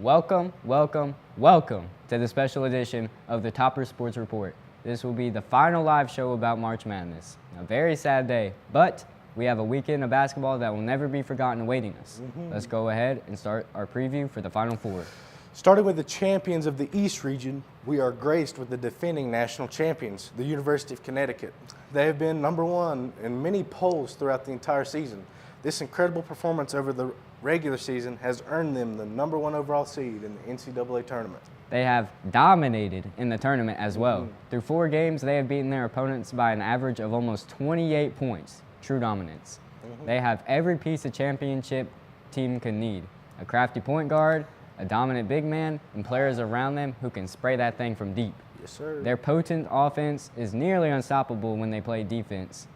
Welcome, welcome, welcome to the special edition of the Topper Sports Report. This will be the final live show about March Madness. A very sad day, but we have a weekend of basketball that will never be forgotten awaiting us. Let's go ahead and start our preview for the Final Four. Starting with the champions of the East region, we are graced with the defending national champions, the University of Connecticut. They have been number one in many polls throughout the entire season. This incredible performance over the regular season has earned them the number one overall seed in the NCAA tournament. They have dominated in the tournament as well. Through 4 games, they have beaten their opponents by an average of almost 28 points. True dominance. They have every piece a championship team could need. A crafty point guard, a dominant big man, and players around them who can spray that thing from deep. Yes, sir. Their potent offense is nearly unstoppable when they play defense.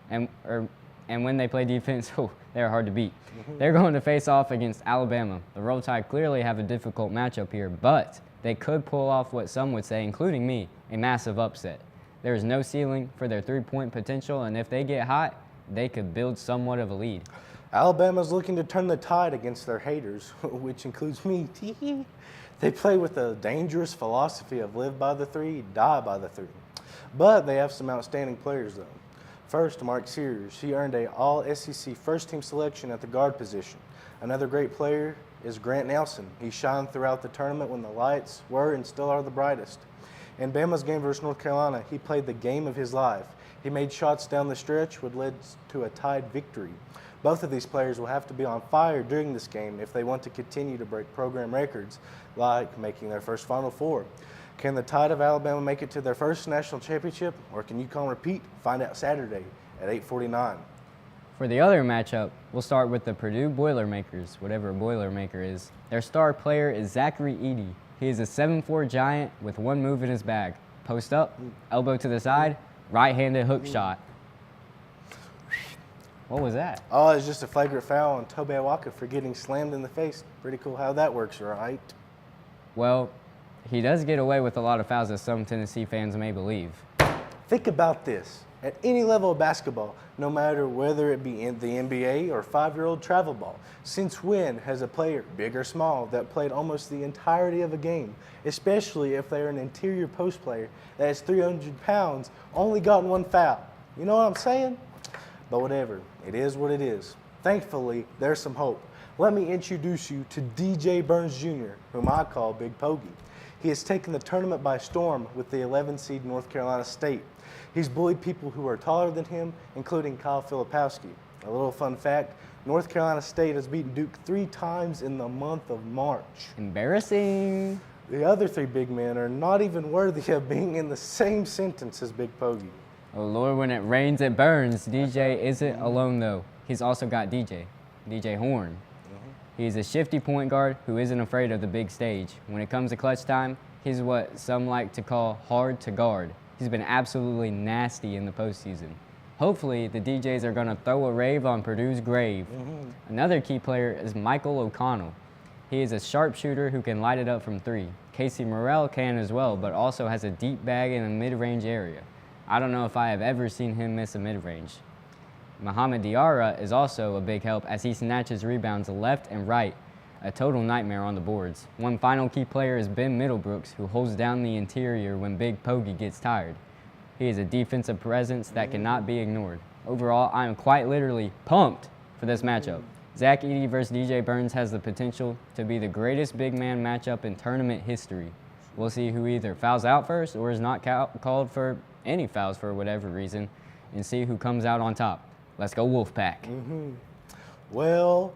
And when they play defense, they're hard to beat. They're going to face off against Alabama. The Roll Tide clearly have a difficult matchup here, but they could pull off what some would say, including me, a massive upset. There is no ceiling for their three-point potential, and if they get hot, they could build somewhat of a lead. Alabama's looking to turn the tide against their haters, which includes me. They play with a dangerous philosophy of live by the three, die by the three. But they have some outstanding players, though. First, Mark Sears. He earned a All-SEC first-team selection at the guard position. Another great player is Grant Nelson. He shined throughout the tournament when the lights were and still are the brightest. In Bama's game versus North Carolina, he played the game of his life. He made shots down the stretch, which led to a tied victory. Both of these players will have to be on fire during this game if they want to continue to break program records, like making their first Final Four. Can the Tide of Alabama make it to their first national championship, or can UConn repeat? Find out Saturday at 8:49. For the other matchup, we'll start with the Purdue Boilermakers, whatever a Boilermaker is. Their star player is Zachary Edey. He is a 7'4" giant with one move in his bag. Post up, elbow to the side, right-handed hook shot. What was that? Oh, it's just a flagrant foul on Tobe Awaka for getting slammed in the face. Pretty cool how that works, right? Well, he does get away with a lot of fouls, as some Tennessee fans may believe. Think about this. At any level of basketball, no matter whether it be in the NBA or 5-year-old travel ball, since when has a player, big or small, that played almost the entirety of a game, especially if they're an interior post player that is 300 pounds, only gotten one foul? You know what I'm saying? But whatever, it is what it is. Thankfully, there's some hope. Let me introduce you to DJ Burns Jr., whom I call Big Pogey. He has taken the tournament by storm with the 11 seed North Carolina State. He's bullied people who are taller than him, including Kyle Filipowski. A little fun fact, North Carolina State has beaten Duke 3 times in the month of March. Embarrassing. The other 3 big men are not even worthy of being in the same sentence as Big Pogey. Oh Lord, when it rains, it burns. DJ isn't alone though. He's also got DJ Horn. He's a shifty point guard who isn't afraid of the big stage. When it comes to clutch time, he's what some like to call hard to guard. He's been absolutely nasty in the postseason. Hopefully, the DJs are going to throw a rave on Purdue's grave. Another key player is Michael O'Connell. He is a sharpshooter who can light it up from 3. Casey Morrell can as well, but also has a deep bag in the mid-range area. I don't know if I have ever seen him miss a mid-range. Mohamed Diarra is also a big help as he snatches rebounds left and right, a total nightmare on the boards. One final key player is Ben Middlebrooks, who holds down the interior when Big Pogey gets tired. He is a defensive presence that cannot be ignored. Overall, I am quite literally pumped for this matchup. Zach Edey versus DJ Burns has the potential to be the greatest big man matchup in tournament history. We'll see who either fouls out first or is not called for any fouls for whatever reason, and see who comes out on top. Let's go Wolfpack. Well.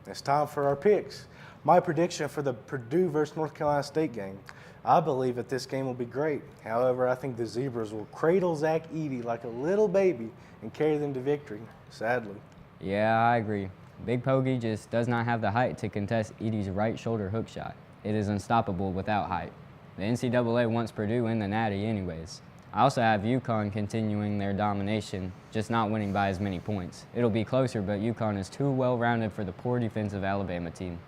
It's time for our picks. My prediction for the Purdue versus North Carolina State game. I believe that this game will be great. However, I think the Zebras will cradle Zach Edey like a little baby and carry them to victory, sadly. Yeah, I agree. Big Pogey just does not have the height to contest Edey's right shoulder hook shot. It is unstoppable without height. The NCAA wants Purdue in the natty anyways. I also have UConn continuing their domination, just not winning by as many points. It'll be closer, but UConn is too well-rounded for the poor defensive Alabama team.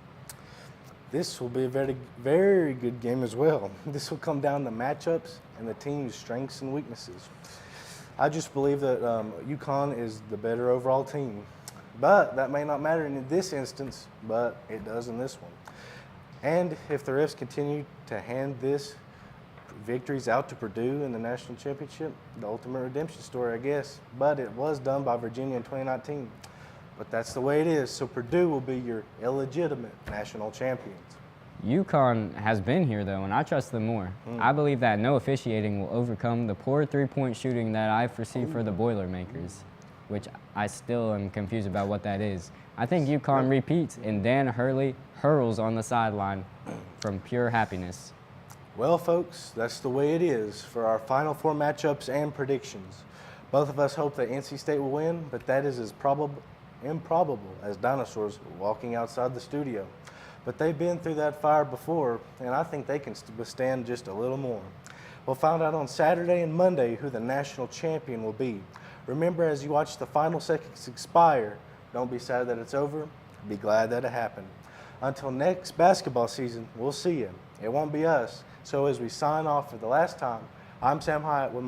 This will be a very, very good game as well. This will come down to matchups and the team's strengths and weaknesses. I just believe that UConn is the better overall team. But that may not matter in this instance, but it does in this one. And if the refs continue to hand this victories out to Purdue in the national championship, the ultimate redemption story, I guess. But it was done by Virginia in 2019. But that's the way it is. So Purdue will be your illegitimate national champions. UConn has been here, though, and I trust them more. I believe that no officiating will overcome the poor three-point shooting that I foresee for the Boilermakers, which I still am confused about what that is. I think UConn repeats, and Dan Hurley hurls on the sideline from pure happiness. Well, folks, that's the way it is for our Final Four matchups and predictions. Both of us hope that NC State will win, but that is as improbable as dinosaurs walking outside the studio. But they've been through that fire before, and I think they can withstand just a little more. We'll find out on Saturday and Monday who the national champion will be. Remember, as you watch the final seconds expire, don't be sad that it's over. Be glad that it happened. Until next basketball season, we'll see you. It won't be us. So as we sign off for the last time, I'm Sam Hyatt with